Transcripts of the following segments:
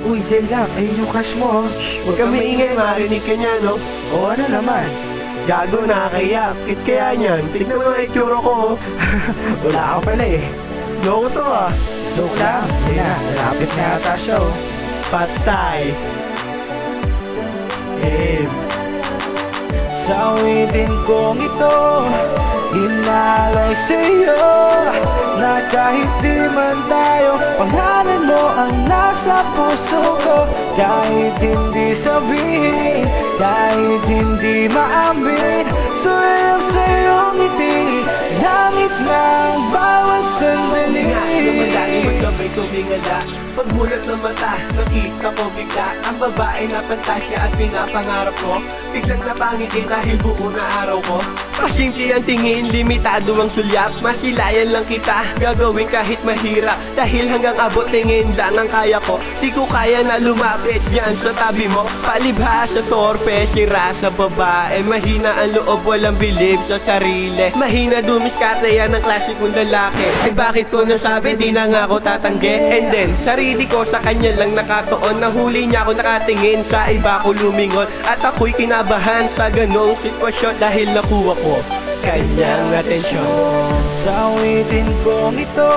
Uy, Zen lang, ayun yung crush mo. Huwag kang maingay, marinig ka niya, no? O ano naman? Gago, nakakaya. Kit kaya niyan. Tignan mo ang itsura ko. Wala ka pala eh. Loko to ah. Joke lang. Hindi na, nalapit na yata siya oh. Patay. Sa awitin kong ito, inalay sa'yo na kahit di man tayo, pangalan mo ang nasa puso ko. Kahit hindi sabihin, kahit hindi maamin, sumayaw sa'yong ngiti, langit ng bawat sandali. Lumalaki magkabay tumingala, pagmulat ng mata, nakita ko bigla ang babae na pantasya at pinapangarap ko. Biglang napangiti dahil buo na araw ko. Pasimple ang tingin, limitado ang sulyap, masilayan lang kita, gagawin kahit mahirap. Dahil hanggang abot tingin lang ang kaya ko. Di ko kaya na lumapit dyan sa tabi mo. Palibha sa torpe, sira sa babae, mahina ang loob, walang bilib sa sarili. Mahina dumiskarte yan ang klase kong lalaki. Eh bakit ko nasabi, di na nga ako tatanggi. And then, sarili ko sa kanya lang nakatoon. Nahuli niya ako nakatingin, sa iba ko lumingon. At ako'y kinabahan sa ganong sitwasyon dahil nakuha ko kanyang atensyon. Sa awitin kong ito,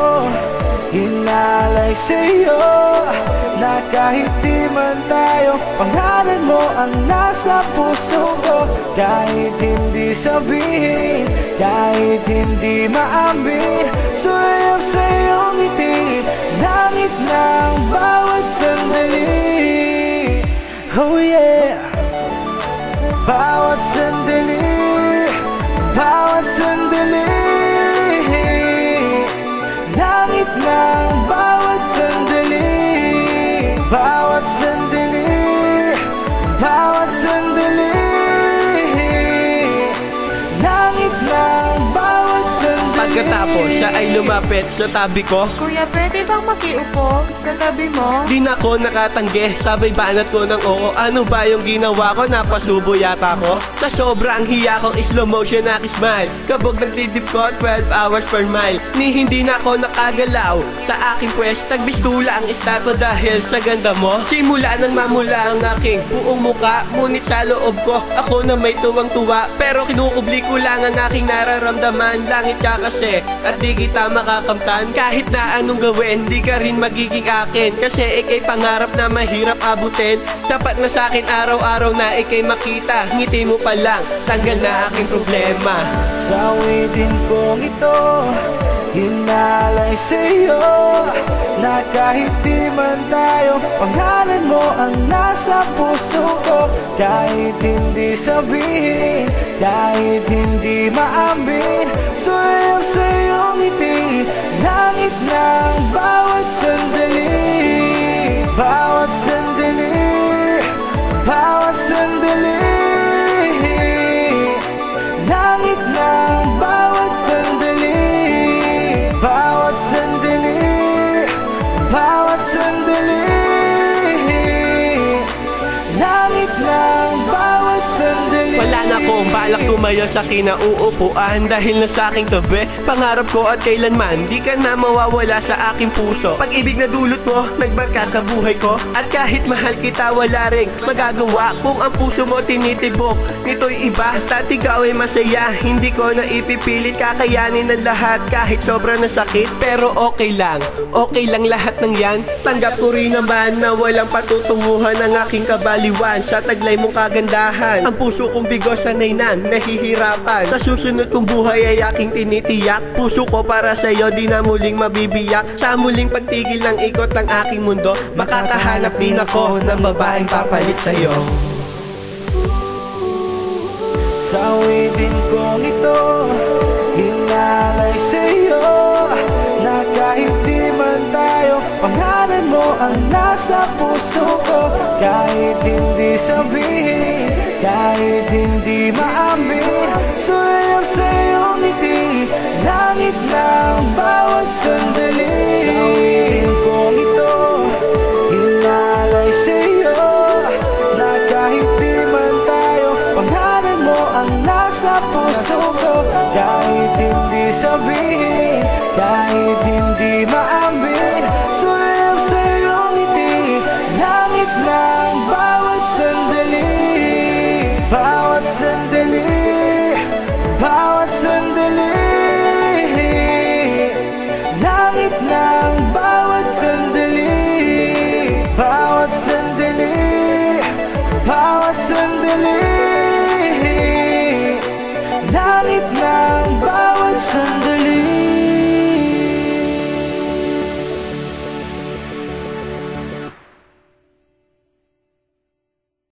inalay sa'yo na kahit di man tayo, pangalan mo ang nasa puso ko. Kahit hindi sabihin, kahit hindi maamin, sumayaw sa'yong ngiti, langit ng bawat sandali. Oh yeah, bawat sandali, bawat sandali, langit ng bawat sandali, bawat sandali, bawat sandali, langit ng bawat sandali. Pagkatapos siya ay lumapit sa tabi ko. Kuya, pwede bang makiupo sa tabi mo? Di na ko nakatanggi, sabay banat ko ng oo. Ano ba yung ginawa ko? Napasubo yata ko. Sa sobrang hiya kong slow motion na smile, kabog nagtitip ko 12 hours per mile. Ni hindi na ako nakagalaw sa aking pwes, tagbistula ang estado dahil sa ganda mo. Simula nang mamula ang aking buong muka, ngunit sa loob ko ako na may tuwang-tuwa. Pero kinukubli ko lang ang aking nararamdaman. Langit ka kasi at di kita makakamtan. Kahit na anong gawin, di ka rin magiging akin, kasi ikay pangarap na mahirap abutin. Dapat na sa akin araw-araw na ikay makita, ngiti mo pa lang, tanggal na aking problema. Sa awitin kong ito, inalay sa'yo na kahit di man tayo, pangalan mo ang nasa puso ko. Kahit hindi sabihin, kahit hindi maamin, sumayaw sa'yong ngiti, langit ng bawat sandali, bawat sandali, bawat sandali, langit ng bawat sandali, bawat sandali, bawat sandali, langit ng bawat sandali. Wala na akong balak tumayo sa kinauupuan dahil na sa aking tabi. Pangarap ko at kailanman di ka na mawawala sa aking puso. Pag-ibig na dulot mo, nagbarka sa buhay ko. At kahit mahal kita, wala ring magagawa kung ang puso mo tinitibok. Nito'y iba, basta't ikaw ay masaya. Hindi ko na ipipilit, kakayanin ang lahat kahit sobra na sakit. Pero okay lang lahat ng yan. Tanggap ko rin naman na walang patutunguhan ang aking kabaliwan. Sa taglay mong kagandahan, ang puso kong bigo sanay nang nahihirapan. Sa susunod kong buhay ay aking tinitiyak, puso ko para sa'yo di na muling mabibiyak. Sa muling pagtigil ng ikot ng aking mundo, makakahanap din ako ng babaeng papalit sa'yo. Sa awitin kong ito, inalay sa'yo na kahit di man tayo, pangalan mo ang nasa puso ko. Kahit hindi sabihin, kahit hindi maamin, sumayaw sa'yong ngiti, langit ng bawat sandali. Sa awitin kong ito, inalay sa'yo na kahit di man tayo, pangalan mo ang nasa puso ko. Kahit hindi sabihin, kahit hindi maamin, sumayaw sa'yong ngiti, langit bawat sandali. Langit ng bawat sandali, bawat sandali, bawat sandali.